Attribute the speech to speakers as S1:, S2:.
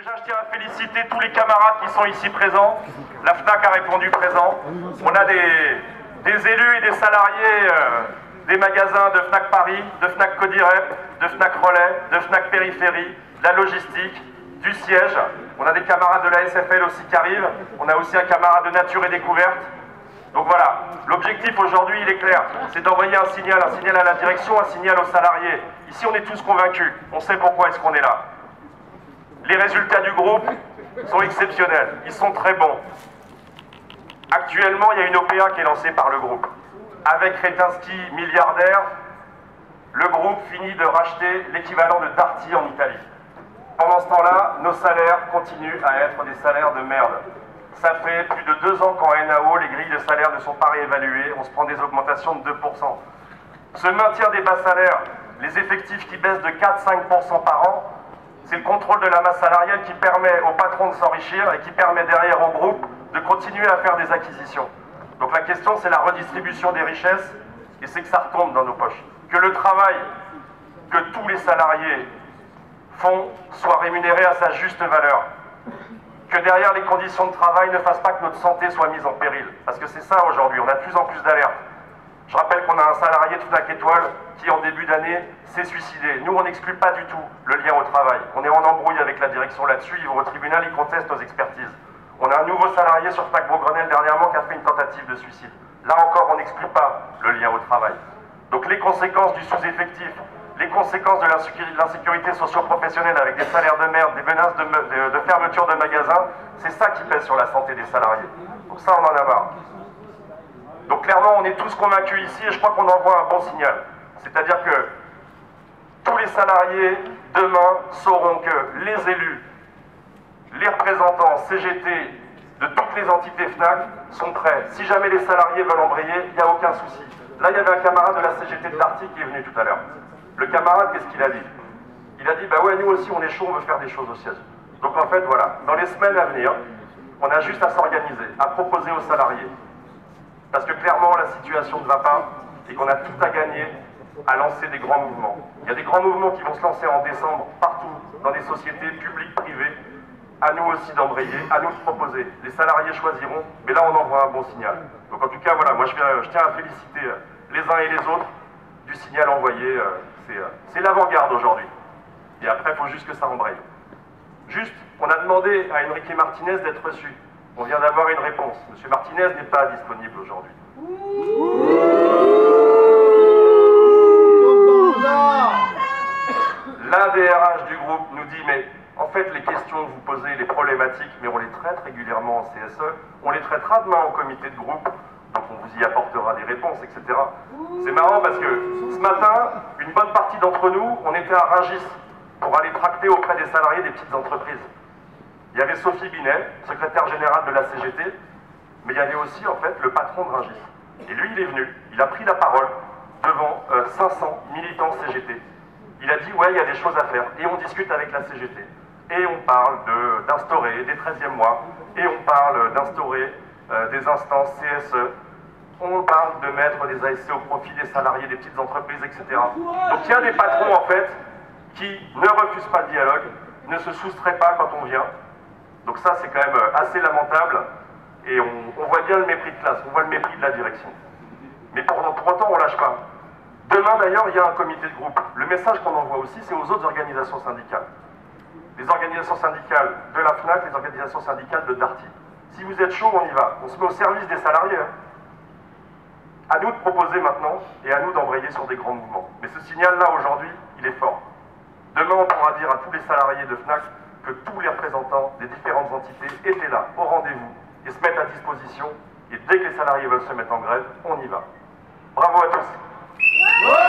S1: Déjà, je tiens à féliciter tous les camarades qui sont ici présents. La FNAC a répondu présent. On a des élus et des salariés des magasins de FNAC Paris, de FNAC Codirep, de FNAC Relais, de FNAC Périphérie, de la logistique, du siège. On a des camarades de la SFL aussi qui arrivent. On a aussi un camarade de Nature et Découverte. Donc voilà, l'objectif aujourd'hui, il est clair. C'est d'envoyer un signal à la direction, un signal aux salariés. Ici, on est tous convaincus. On sait pourquoi est-ce qu'on est là. Les résultats du groupe sont exceptionnels, ils sont très bons. Actuellement, il y a une OPA qui est lancée par le groupe. Avec Kretinsky, milliardaire, le groupe finit de racheter l'équivalent de Darty en Italie. Pendant ce temps-là, nos salaires continuent à être des salaires de merde. Ça fait plus de 2 ans qu'en NAO, les grilles de salaire ne sont pas réévaluées, on se prend des augmentations de 2%. Ce maintien des bas salaires, les effectifs qui baissent de 4-5% par an, c'est le contrôle de la masse salariale qui permet aux patrons de s'enrichir et qui permet derrière au groupe de continuer à faire des acquisitions. Donc la question, c'est la redistribution des richesses et c'est que ça retombe dans nos poches. Que le travail que tous les salariés font soit rémunéré à sa juste valeur. Que derrière les conditions de travail ne fassent pas que notre santé soit mise en péril. Parce que c'est ça aujourd'hui, on a de plus en plus d'alertes. Je rappelle qu'on a un salarié de FNAC Étoile qui, en début d'année, s'est suicidé. Nous, on n'exclut pas du tout le lien au travail. On est en embrouille avec la direction là-dessus, ils vont au tribunal, ils contestent nos expertises. On a un nouveau salarié sur FNAC Beaugrenelle dernièrement qui a fait une tentative de suicide. Là encore, on n'exclut pas le lien au travail. Donc les conséquences du sous-effectif, les conséquences de l'insécurité socio-professionnelle avec des salaires de merde, des menaces de fermeture de magasins, c'est ça qui pèse sur la santé des salariés. Donc ça, on en a marre. Donc clairement, on est tous convaincus ici et je crois qu'on envoie un bon signal. C'est-à-dire que tous les salariés, demain, sauront que les élus, les représentants CGT de toutes les entités FNAC sont prêts. Si jamais les salariés veulent embrayer, il n'y a aucun souci. Là, il y avait un camarade de la CGT de Darty qui est venu tout à l'heure. Le camarade, qu'est-ce qu'il a dit? Il a dit, bah ouais, nous aussi, on est chaud, on veut faire des choses au siège. Donc en fait, voilà, dans les semaines à venir, on a juste à s'organiser, à proposer aux salariés. Parce que clairement, la situation ne va pas et qu'on a tout à gagner à lancer des grands mouvements. Il y a des grands mouvements qui vont se lancer en décembre partout, dans des sociétés publiques, privées. À nous aussi d'embrayer, à nous de proposer. Les salariés choisiront, mais là, on envoie un bon signal. Donc en tout cas, voilà, moi je tiens à féliciter les uns et les autres du signal envoyé. C'est l'avant-garde aujourd'hui. Et après, il faut juste que ça embraye. Juste, on a demandé à Enrique Martinez d'être reçu. On vient d'avoir une réponse. Monsieur Martinez n'est pas disponible aujourd'hui. L'un des RH du groupe nous dit, mais en fait, les questions que vous posez, les problématiques, mais on les traite régulièrement en CSE, on les traitera demain au comité de groupe, donc on vous y apportera des réponses, etc. C'est marrant parce que ce matin, une bonne partie d'entre nous, on était à Rungis pour aller tracter auprès des salariés des petites entreprises. Il y avait Sophie Binet, secrétaire générale de la CGT, mais il y avait aussi en fait le patron de Rungis. Et lui, il est venu, il a pris la parole devant 500 militants CGT. Il a dit, ouais, il y a des choses à faire, et on discute avec la CGT. Et on parle d'instaurer des 13e mois, et on parle d'instaurer des instances CSE, on parle de mettre des ASC au profit des salariés des petites entreprises, etc. Donc il y a des patrons, en fait, qui ne refusent pas le dialogue, ne se soustraient pas quand on vient. Donc ça, c'est quand même assez lamentable, et on voit bien le mépris de classe, on voit le mépris de la direction. Mais pour autant, on ne lâche pas. Demain, d'ailleurs, il y a un comité de groupe. Le message qu'on envoie aussi, c'est aux autres organisations syndicales. Les organisations syndicales de la FNAC, les organisations syndicales de Darty. Si vous êtes chaud, on y va. On se met au service des salariés. À nous de proposer maintenant et à nous d'embrayer sur des grands mouvements. Mais ce signal-là, aujourd'hui, il est fort. Demain, on pourra dire à tous les salariés de FNAC que tous les représentants des différentes entités étaient là, au rendez-vous, et se mettent à disposition. Et dès que les salariés veulent se mettre en grève, on y va. Bravo à tous.